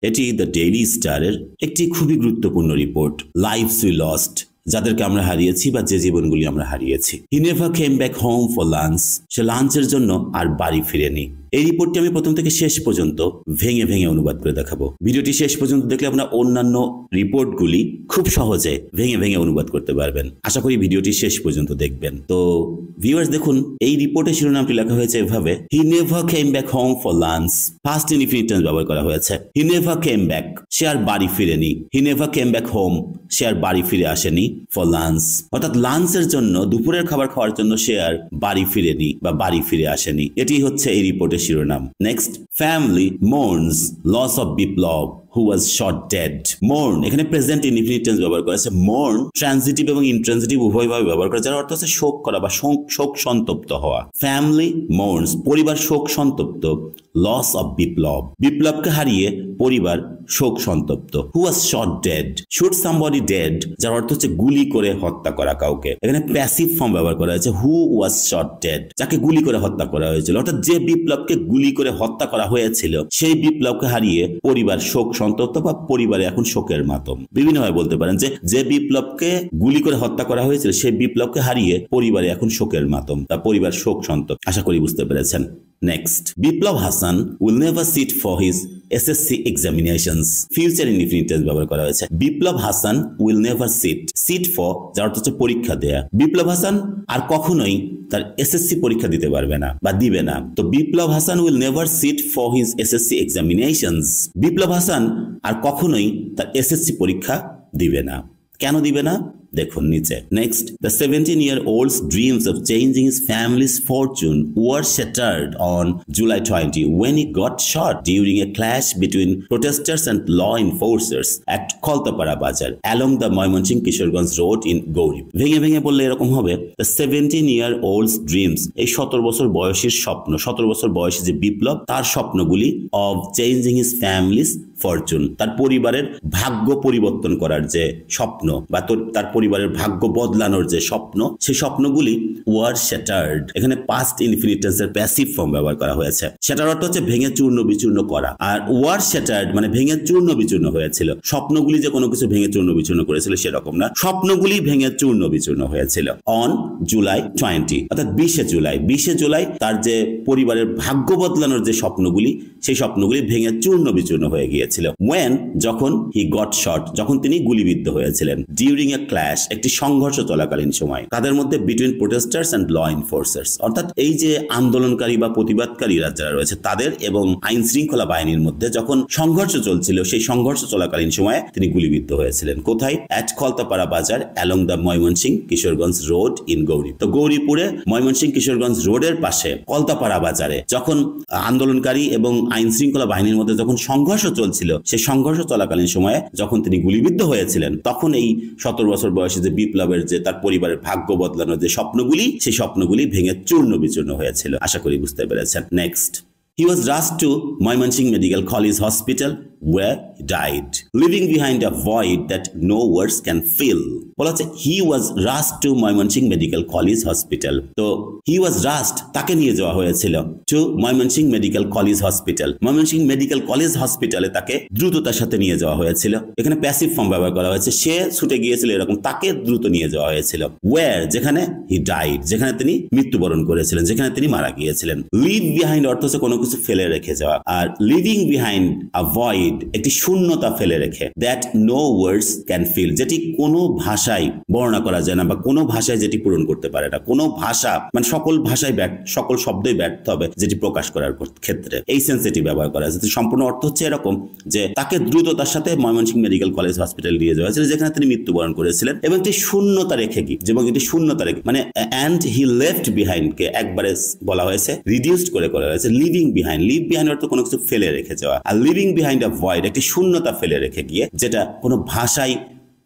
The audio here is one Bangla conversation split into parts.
এটি দ্য ডেইলি স্টারের একটি খুবই গুরুত্বপূর্ণ রিপোর্ট। লাইভস উই লস্ট, যাদেরকে আমরা হারিয়েছি বা যে জীবনগুলি আমরা হারিয়েছি। He never came back home for lunch, সে লাঞ্চের জন্য আর বাড়ি ফিরেনি। এই রিপোর্টটি আমি প্রথম থেকে শেষ পর্যন্ত ভেঙে ভেঙে অনুবাদ করে দেখাবো। ভিডিওটি শেষ পর্যন্ত দেখলে আপনারা অন্যান্য রিপোর্টগুলি খুব সহজে ভেঙে ভেঙে অনুবাদ করতে পারবেন। আশা করি ভিডিওটি শেষ পর্যন্ত দেখবেন। তো ভিউয়ার্স দেখুন, এই রিপোর্টের শিরোনামটি লেখা হয়েছে এভাবে, হি never came back home for lunch. First indefinite tense ব্যবহার করা হয়েছে। হি নেভার কেম ব্যাক, সে আর বাড়ি ফিরেনি। He never came back home, সে আর বাড়ি ফিরে আসেনি। ফর লাঞ্চ, অর্থাৎ লাঞ্চের জন্য, দুপুরের খাবার খাওয়ার জন্য সে আর বাড়ি ফিরেনি বা বাড়ি ফিরে আসেনি। এটি হচ্ছে এই রিপোর্টের শিরোনাম। Next, family mourns loss of Biplob who was shot dead. mourn এখানে প্রেজেন্ট ইনডিফিনিট টেন্স ব্যবহার করা আছে। mourn ট্রান্সিটিভ এবং ইনট্রান্সিটিভ উভয়ভাবে ব্যবহার করা, যার অর্থ হচ্ছে শোক করা বা শোক সন্তপ্ত হওয়া। ফ্যামিলি মোর্নস, পরিবার শোক সন্তপ্ত। লস অফ বিপ্লব, বিপ্লবকে হারিয়ে পরিবার শোক সন্তপ্ত। who was shot dead, shoot somebody dead, যার অর্থ হচ্ছে গুলি করে হত্যা করা কাউকে। এখানে প্যাসিভ ফর্ম ব্যবহার করা হয়েছে, who was shot dead, যাকে গুলি করে হত্যা করা হয়েছিল, অর্থাৎ যে বিপ্লবকে গুলি করে হত্যা করা হয়েছিল সেই বিপ্লবকে হারিয়ে পরিবার শোক সন্তপ্ত বা পরিবারে এখন শোকের মাতম। বিভিন্নভাবে বলতে পারেন যে বিপ্লবকে গুলি করে হত্যা করা হয়েছিল সেই বিপ্লবকে হারিয়ে পরিবারে এখন শোকের মাতম, তা পরিবার শোক সন্তপ্ত। আশা করি বুঝতে পেরেছেন। Next, Biplab Hasan will never sit for his SSC examinations. Future indefinite tense ব্যবহার করা হয়েছে। বিপ্লব Hasan will never sit for, যার অর্থ হচ্ছে পরীক্ষা দেয়া। বিপ্লব হাসান আর কখনোই তার SSC পরীক্ষা দিতে পারবে না বা দিবে না। তো বিপ্লব Hasan will never sit for his SSC examinations. বিপ্লব হাসান আর কখনোই তার SSC পরীক্ষা দিবে না। কেন দিবে না দেখুন নিচে। Next, the 17-year-old's dreams of changing his family's fortune were shattered on July 20 when he got shot during a clash between protesters and law enforcers at Koltapara Bazar along the Moymanching Kishoreganj Road in Gauri. ভেঙে ভেঙে বললে এরকম হবে, the 17-year-old's dreams, এই 17 বছর বয়সের স্বপ্ন, 17 বছর বয়সী যে বিপ্লব তার স্বপ্নগুলি, of changing his family's Fortune, তার পরিবারের ভাগ্য পরিবর্তন করার যে স্বপ্ন বা তার পরিবারের ভাগ্য বদলানোর যে স্বপ্ন, সেই স্বপ্নগুলি ওয়ার শ্যাটার্ড। এখানে পাস্ট ইনফিনিট টেন্সের প্যাসিভ ফর্ম ব্যবহার করা হয়েছে। শ্যাটার অর্থ হচ্ছে ভেঙে চূর্ণ বিচূর্ণ করা, আর ওয়ার শ্যাটার্ড মানে ভেঙে চূর্ণ বিচূর্ণ হয়েছিল। স্বপ্নগুলি যে কোনো কিছু ভেঙে চূর্ণ বিচূর্ণ করেছিল সেরকম না, স্বপ্নগুলি ভেঙে চূর্ণ বিচূর্ণ হয়েছিল। অন জুলাই 20, অর্থাৎ 20 জুলাই তার যে পরিবারের ভাগ্য বদলানোর যে স্বপ্নগুলি, সেই স্বপ্নগুলি ভেঙে চূর্ণ বিচূর্ণ হয়ে গিয়েছিল। when, যখন he got shot, যখন তিনি গুলিবিদ্ধ হয়েছিলেন। during a clash, একটি সংঘর্ষ চলাকালীন সময়। তাদের মধ্যে between protesters and law enforcers, অর্থাৎ এই যে আন্দোলনকারী বা প্রতিবাদকারীরা যারা রয়েছে তাদের এবং আইন শৃঙ্খলা বাহিনীর মধ্যে যখন সংঘর্ষ চলছিল, সেই সংঘর্ষ চলাকালীন সময়ে তিনি গুলিবিদ্ধ হয়েছিলেন। কোথায়? at Koltapara Bazar along the Mymensingh Kishoreganj road in Gouri. তো গৌরীপুরে ময়মনসিংহ কিশোরগঞ্জ রোডের পাশে কলতাপাড়া বাজারে যখন আন্দোলনকারী এবং আইন শৃঙ্খলা বাহিনীর মধ্যে যখন সংঘর্ষ চলছিল, সেই সংঘর্ষ চলাকালীন সময়ে যখন তিনি গুলিবিদ্ধ হয়েছিলেন, তখন এই 17 বছর বয়সে যে বিপ্লবের যে তার পরিবারের ভাগ্য বদলানোর যে স্বপ্নগুলি, সেই স্বপ্নগুলি ভেঙে চূর্ণ বিচূর্ণ হয়েছিল। আশা করি বুঝতে পেরেছেন। Next, he was rushed to Moymanching Medical College Hospital where he died, leaving behind a void that no words can fill. বলা হচ্ছে he was rushed to Moymanching Medical College Hospital. তো he was rushed, তাকে নিয়ে যাওয়া হয়েছিল to Moymanching Medical College Hospital, Moymanching Medical College Hospital-এ তাকে দ্রুততার সাথে নিয়ে যাওয়া হয়েছিল। এখানে প্যাসিভ ফর্ম ব্যবহার করা হয়েছে, সে ছুটে গিয়েছিল এরকম, তাকে দ্রুত নিয়ে যাওয়া হয়েছিল। where, যেখানে he died, যেখানে তিনি মৃত্যুবরণ করেছিলেন, যেখানে তিনি মারা গিয়েছিলেন। leave behind অর্থ হচ্ছে কোনো কিছু ফেলে রেখে যাওয়া, আর leaving behind a void, একটি শূন্যতা ফেলে রেখে, that no words can fill, যেটি কোনো ভাষায় বর্ণনা করা যায় না বা কোনো ভাষায় যেটি পূরণ করতে পারে না। কোনো ভাষা মানে সকল ভাষায় সকল শব্দই ব্যর্থ হবে যেটি প্রকাশ করার ক্ষেত্রে। এই সেন্সিটিভ ব্যবহার করা হয়েছে। সম্পূর্ণ অর্থ হচ্ছে এরকম যে তাকে দ্রুততার সাথে ময়মনসিংহ মেডিকেল কলেজ হসপিটাল নিয়ে যাওয়া হয়েছিল, যেখানে তিনি মৃত্যুবরণ করেছিলেন, এবং একটি শূন্যতা রেখে কি, এবং একটি শূন্যতা রেখে মানে and he left behind কে একবারে বলা হয়েছে, রিডিউসড করে করা হয়েছে লিভিং বিহাইন্ড। লিভ বিহাইন্ড অর্থ কোনো কিছু ফেলে রেখে যাওয়া, আর লিভিং বিহাইন্ড আ ভয়েড একটি শূন্যতা ফেলে রেখে গিয়ে, যেটা কোনো ভাষায়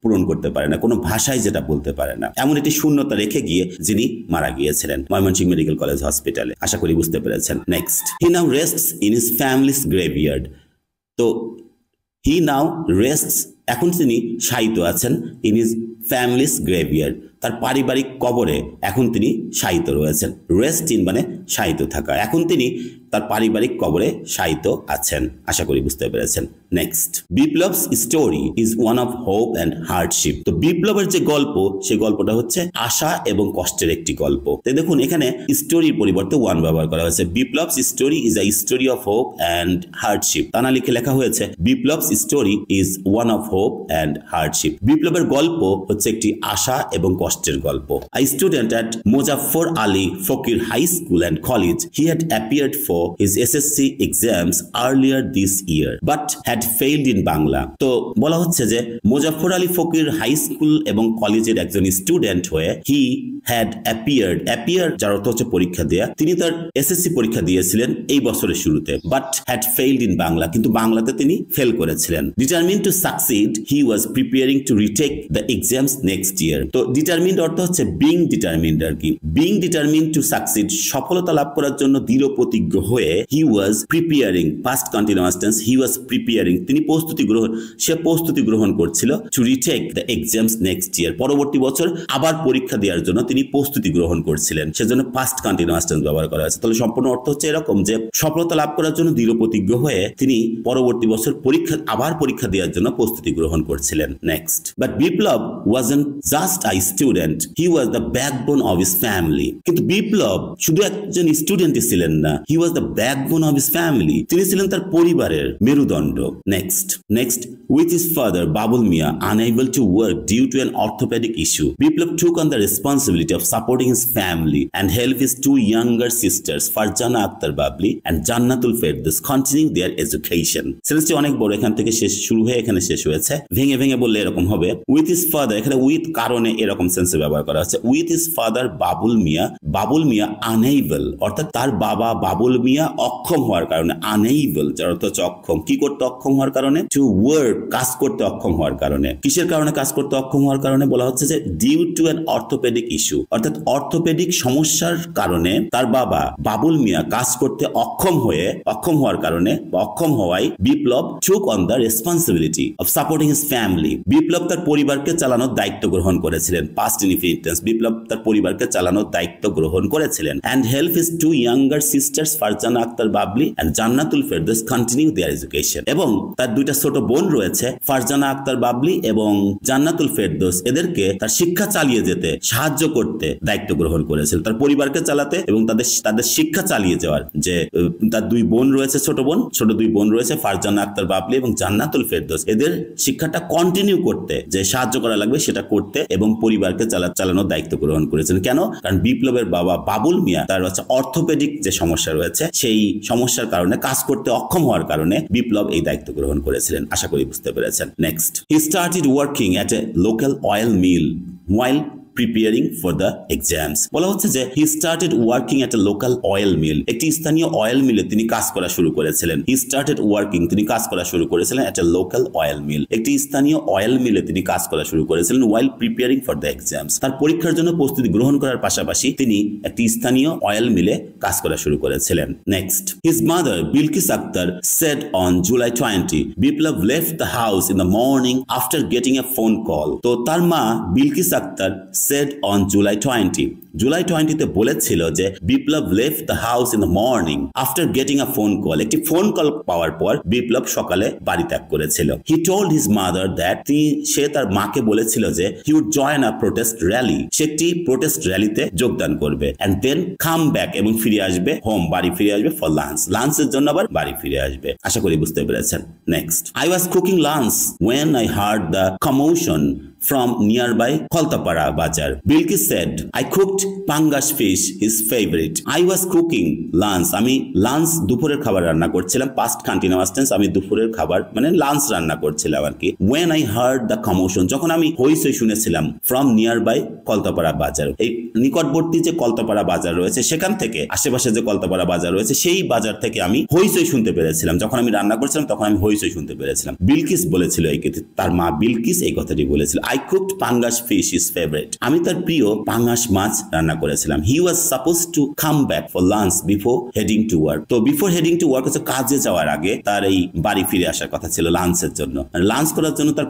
পূরণ করতে পারে না, কোনো ভাষায় যেটা বলতে পারে না, এমন একটি শূন্যতা রেখে গিয়ে যিনি মারা গিয়েছিলেন ময়মনসিংহ মেডিকেল কলেজ হসপিটালে। আশা করি বুঝতে পেরেছেন। Next, he now rests in his family's graveyard. তো হি নাও রেস্টস, এখন তিনি শায়িত আছেন ইন হিজ ফ্যামিলিস গ্রেভইয়ার্ড, তার পারিবারিক কবরে এখন তিনি শায়িত রয়েছেন। রেস্ট ইন মানে শায়িত থাকা। এখন তিনি তার পারিবারিক কবরে শায়িত আছেন। আশা করি বুঝতে পেরেছেন। Next, Biplob's story is one of hope and hardship. তো বিপ্লবের যে গল্প, সেই গল্পটা হচ্ছে আশা এবং কষ্টের একটি গল্প। তো দেখুন এখানে স্টোরির পরিবর্তে ওয়ান ব্যবহার করা হয়েছে। Biplob's story is a story of hope and hardship. তা না লিখে লেখা হয়েছে Biplob's story is one of hope and hardship. বিপ্লবের গল্প হচ্ছে একটি আশা এবং কষ্টের গল্প। A student at Mozaffar Ali Fakir high school and college, he had appeared for his SSC exams earlier this year but had failed in Bangla. তো বলা হচ্ছে যে মোজাফফর আলী ফকির হাই স্কুল এবং কলেজের একজন স্টুডেন্ট হয়ে হি হ্যাড অ্যাপিয়ার্ড যার অর্থ হচ্ছে পরীক্ষা দেয়া, তিনি তার এসএসসি পরীক্ষা দিয়েছিলেন এই বছরের শুরুতে, but had failed in Bangla, কিন্তু বাংলাতে তিনি ফেল করেছিলেন। Determined to succeed he was preparing two retake the exams next ইয়ার। তো ডিটারমিন্ড অর্থ হচ্ছে বিং ডিটারমিন্ড আর কি। বিং ডিটারমিন্ড টু সাকসিড সফলতা লাভ করার জন্য দৃঢ় প্রতিজ্ঞ হয়ে he was preparing, past continuous tense, he was preparing, তিনি প্রস্তুতি গ্রহণ করছিল to retake the exams next year, পরবর্তী বছর আবার পরীক্ষা দেওয়ার জন্য তিনি প্রস্তুতি গ্রহণ করছিলেন, সেজন্য পাস্ট কন্টিনিউয়াস টেন্স ব্যবহার করা হয়েছে। তাহলে সম্পূর্ণ অর্থ হচ্ছে এরকম যে সফলতা লাভ করার জন্য দৃঢ় প্রতিজ্ঞ হয়ে তিনি পরবর্তী বছর আবার পরীক্ষা দেওয়ার জন্য প্রস্তুতি গ্রহণ করছিলেন। Next, but Biplob wasn't just a student, he was the backbone of his family. কিন্তু বিপ্লব শুধু একজন স্টুডেন্টই ছিলেন না, he was the backbone of his family, তিনি ছিলেন তার পরিবারের মেরুদণ্ড। Next, with his father Babul Mia unable to work due to an orthopedic issue, Biplab took on the responsibility of supporting his family and help his two younger sisters Farjana Akhtar Babli and Jannatul Firdaus continuing their education. সেন্সটি অনেক বড়, এখান থেকে শুরু হয়ে এখানে শেষ হয়েছে। ভেঙে ভেঙে বললে এরকম হবে, with his father, এখানে with কারণে এরকম সেন্সে ব্যবহার করা হচ্ছে। with his father Babul Mia unable, অর্থাৎ তার বাবা বাবুল মিয়া অক্ষম হওয়ার কারণে, unable যার অর্থ হচ্ছে অক্ষম, কি করতে অক্ষম হওয়ার কারণে, to work কাজ করতে অক্ষম হওয়ার কারণে। কিসের কারণে কাজ করতে অক্ষম হওয়ার কারণে? বলা হচ্ছে যে due to an orthopaedic issue, অর্থাৎ অর্থোপেডিক সমস্যার কারণে তার বাবা বাবুল মিয়া কাজ করতে অক্ষম হওয়ার কারণে বা অক্ষম হওয়ায় বিপ্লব took on the responsibility of supporting his family, বিপ্লব তার পরিবারকে চালানোর দায়িত্ব গ্রহণ করেছিলেন। পাস্ট ইনডিফিনিট টেন্স, বিপ্লব তার পরিবারকে চালানোর দায়িত্ব গ্রহণ করেছিলেন। and help his two younger sisters Farzana Akter Babli and Jannatul Ferdous continue their education, এবং তার দুইটা ছোট বোন রয়েছে ফারজানা আক্তার বাবলি এবং জান্নাতুল ফেরদৌস, এদেরকে তার শিক্ষা চালিয়ে যেতে সাহায্য করতে দায়িত্ব গ্রহণ করেছিল, তার পরিবারকে চালাতে এবং তাদের শিক্ষা চালিয়ে যাওয়ার। যে তার দুই বোন রয়েছে, ছোট দুই বোন রয়েছে ফারজানা আক্তার বাবলি এবং জান্নাতুল ফেরদৌস, এদের শিক্ষাটা কন্টিনিউ করতে যে সাহায্য করা লাগবে সেটা করতে এবং পরিবারকে চালানোর দায়িত্ব গ্রহণ করেছেন। কেন? কারণ বিপ্লবের বাবা বাবুল মিয়া তার হচ্ছে অর্থোপেডিক যে সমস্যা রয়েছে, সেই সমস্যার কারণে কাজ করতে অক্ষম হওয়ার কারণে বিপ্লব এই দায়িত্ব গ্রহণ করেছিলেন। আশা করি বুঝতে পেরেছেন। Next, he started working at a local oil mill while preparing for the exams. বলা হচ্ছে যে he started working at a local oil mill, একটি স্থানীয় অয়েল মিলে তিনি কাজ করা শুরু করেছিলেন। he started working, তিনি কাজ করা শুরু করেছিলেন at a local oil mill, একটি স্থানীয় অয়েল মিলে তিনি কাজ করা শুরু করেছিলেন while preparing for the exams, তার পরীক্ষার জন্য প্রস্তুতি গ্রহণ করার পাশাপাশি তিনি একটি স্থানীয় অয়েল মিলে কাজ করা শুরু করেছিলেন। Next, his mother Bilkis Akhtar said on July 20, Biplab left the house in the morning after getting a phone call. তো তার মা Bilkis Akter said on July 20, July 20-তে বলেছিল যে বিপ্লব left the house in the morning after getting a phone call, একটি ফোন কল পাওয়ার পর বিপ্লব সকালে বাড়ি ত্যাগ করেছিল। he told his mother that, সে তার মাকে বলেছিল যে he would join a protest rally, সে একটি প্রোটেস্ট র্যালিতে যোগদান করবে, and then come back, এবং ফিরে আসবে হোম, বাড়ি ফিরে আসবে for lunch, লাঞ্চের জন্য আবার বাড়ি ফিরে আসবে। আশা করি বুঝতে পেরেছেন। Next, I was cooking lunch when I heard the commotion from nearby Kholtapara Bazar. Bilkis said, I cooked pangash fish, his favorite. I was cooking lunch, আমি লাঞ্চ দুপুরের খাবার রান্না করছিলাম, পাস্ট কন্টিনিউয়াস টেন্স, আমি দুপুরের খাবার মানে লাঞ্চ রান্না করছিলাম আর কি। when I heard the commotion, যখন আমি হইচই শুনেছিলাম, from nearby কলতাপাড়া বাজার, এই নিকটবর্তী যে কলতাপাড়া বাজার রয়েছে সেখান থেকে, আশেপাশে যে কলতাপাড়া বাজার রয়েছে সেই বাজার থেকে আমি হইচই শুনতে পেরেছিলাম, যখন আমি রান্না করছিলাম তখন আমি হইচই শুনতে পেরেছিলাম। বিলকিস বলেছিল, তার মা বিলকিস এই কথাটি বলেছিল। I cooked pangas fish his favorite. আমি তার প্রিয় পাঙ্গাস মাছ রান্না করেছিলাম. He was supposed to come back for lunch before heading to work. তো before heading to work হচ্ছে কাজে যাওয়ার আগে তার এই বাড়ি ফিরে আসার কথা ছিল লাঞ্চের জন্য. লাঞ্চ করার জন্য তার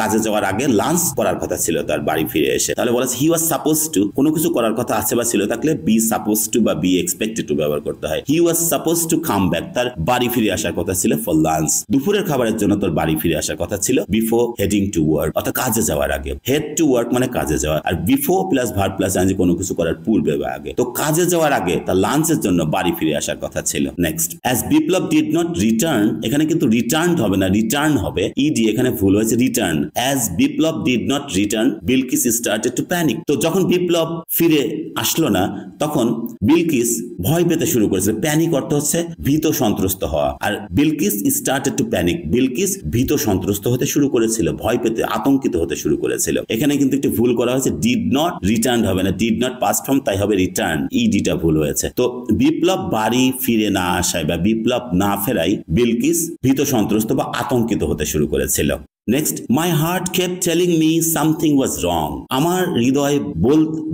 কাজে যাওয়ার আগে লাঞ্চ করার কথা ছিল তার বাড়ি ফিরে এসে. তাহলে বলা he was supposed to, কোনো কিছু করার কথা আছে বা ছিল থাকলে be supposed to বা be expected to ব্যবহার করতে হয়. He was supposed to come back, তার বাড়ি ফিরে আসার কথা ছিল for lunch. দুপুরের খাবারের জন্য তার বাড়ি ফিরে আসার কথা ছিল before heading to work, অর্থাৎ কাজে যাওয়ার আগে. head to work মানে কাজে যাওয়া, আর before plus verb plus ING কোনো কিছু করার পূর্বে বা আগে. তো কাজে যাওয়ার আগে তার লাঞ্চের জন্য বাড়ি ফিরে আসার কথা ছিল. Next, as Biplab did not return, এখানে কিন্তু রিটার্ন হবে না, রিটার্ন হবে ed, এখানে ভুল হয়েছে, return. as Biplab did not return, Bilkis started to panic. তো যখন বিপ্লব ফিরে আসলো না তখন বিলকিস ভয় পেতে শুরু করেছিল. প্যানিক অর্থ হচ্ছে ভীত সন্ত্রস্ত হওয়া, আর Bilkis started to panic, Bilkis ভীত সন্ত্রস্ত হতে শুরু করেছিল, ভয় পেতে আতঙ্কিত হতে শুরু করেছিল. এখানে কিন্তু একটু ভুল করা হয়েছে, did not return হবে না, did not past form, তাই হবে return, edটা ভুল হয়েছে. তো বিপ্লব বাড়ি ফিরে না আসায় বা বিপ্লব না ফেরাই বিলকিস ভীত সন্ত্রস্ত বা আতঙ্কিত হতে শুরু করেছিল. Next, my heart kept telling me something was wrong, আমার হৃদয়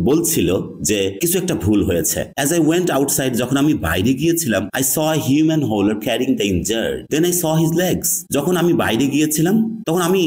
বলছিল যে কিছু একটা ভুল হয়েছে. অ্যাজ আই ওয়েন্ট আউটসাইড, যখন আমি বাইরে গিয়েছিলাম, I saw a human hauler carrying the injured, then I saw his legs. যখন আমি বাইরে গিয়েছিলাম তখন আমি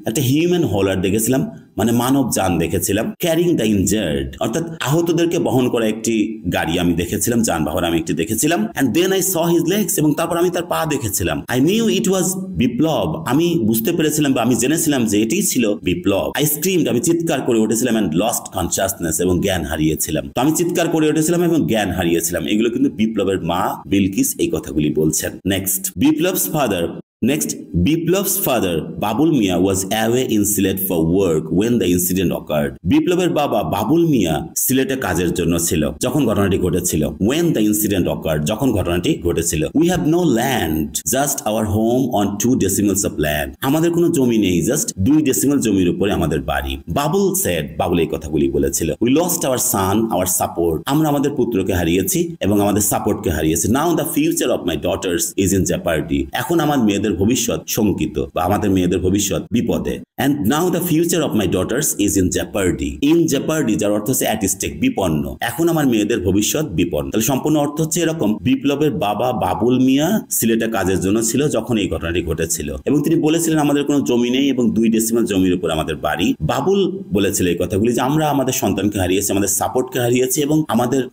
একটা হিউম্যান হোলার দেখেছিলাম, মানে মানব যান দেখেছিলাম, ক্যারিং দ্য ইনজার্ড অর্থাৎ আহতদেরকে বহন করা একটি গাড়ি আমি দেখেছিলাম, যানবাহন আমি একটি দেখেছিলাম. And then I saw his legs, এবং তারপর আমি তার পা দেখেছিলাম. আই নিউ ইট ওয়াজ বিপ্লব, আমি বুঝতে পেরেছিলাম বা আমি জেনেছিলাম যে এটাই ছিল বিপ্লব. আই স্ক্রিমড, আমি চিৎকার করে উঠেছিলাম, এন্ড লস্ট কনসাসনেস, এবং জ্ঞান হারিয়েছিলাম. তো আমি চিৎকার করে উঠেছিলাম এবং জ্ঞান হারিয়েছিলাম. এগুলো কিন্তু বিপ্লবের মা বিলকিস এই কথাগুলি বলছেন. Next, Biplob's father. Next, Biplob's father, Babul Mia, was away in Sylhet for work when the incident occurred. বিপ্লবের বাবা বাবুল মিয়া সিলেটে কাজের জন্য ছিল যখন ঘটনাটি ঘটেছিল. When the incident occurred, যখন ঘটনাটি ঘটেছিল. We have no land, just our home on 2 decimals of land. আমাদের কোনো জমি নেই, জাস্ট 2 ডেসিমাল জমির উপরে আমাদের বাড়ি. বাবুল said, বাবুল এই কথাগুলি বলেছিল. We lost our son, our support. আমরা আমাদের পুত্রকে হারিয়েছি এবং আমাদের সাপোর্টকে হারিয়েছি. Now the future of my daughters is in jeopardy. এখন আমার মেয়েদের ভবিষ্যৎ শঙ্কিত বা আমাদের মেয়েদের ভবিষ্যৎ বিপদে. And now the future of my daughters is in jeopardy. In jeopardy যার অর্থ হচ্ছে at stake, বিপন্ন. এখন আমার মেয়েদের ভবিষ্যৎ বিপন্ন. তাহলে সম্পূর্ণ অর্থ হচ্ছে এরকম, বিপ্লবের বাবা বাবুল মিয়া সিলেটে কাজের জন্য ছিল যখন এই ঘটনাটি ঘটেছিল, এবং তিনি বলেছিলেন আমাদের কোনো জমি নেই এবং 2 ডেসিমাল জমির উপর আমাদের বাড়ি. বাবুল বলেছিল এই কথাগুলি যে আমরা আমাদের সন্তানকে হারিয়েছি, আমাদের সাপোর্টকে হারিয়েছি, এবং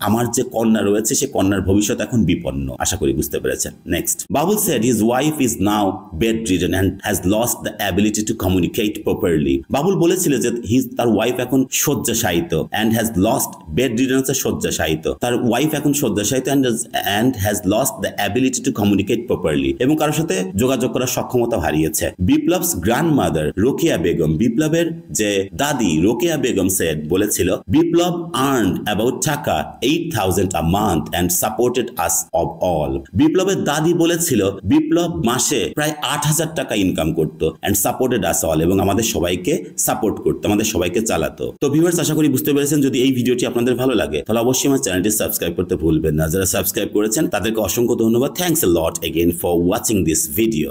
আমার যে কন্যা রয়েছে সে কন্যার ভবিষ্যৎ এখন বিপন্ন. আশা করি বুঝতে পেরেছেন. Next, Babul said his wife is now bedridden and has lost the ability to communicate properly. Babul বলেছিল যে তার ওয়াইফ এখন শয্যাশায়িত, and has lost, bedridden হচ্ছে শয্যাশায়িত, তার ওয়াইফ এখন শয্যাশায়িত, and has lost the ability to communicate properly, এবং কারোর সাথে যোগাযোগ করার সক্ষমতা হারিয়েছে. বিপ্লবস গ্র্যান্ডমাদার রোকেয়া বেগম, বিপ্লবের যে দাদি রোকেয়া বেগম said, বলেছিল, বিপ্লব earned about টাকা 8,000 a month and supported us of all. বিপ্লবের দাদি বলেছিল বিপ্লব মাসে প্রায় 8,000 টাকা ইনকাম করতো, and supported us all, এবং আমাদের সবাইকে সাপোর্ট করতো, আমাদের সবাইকে চালাতো. তো ভিউয়ার্স, আশা করি বুঝতে পেরেছেন. যদি এই ভিডিওটি আপনাদের ভালো লাগে তাহলে অবশ্যই আমার চ্যানেলটি সাবস্ক্রাইব করতে ভুলবেন না. যারা সাবস্ক্রাইব করেছেন তাদেরকে অসংখ্য ধন্যবাদ. Thanks a lot again for watching this video.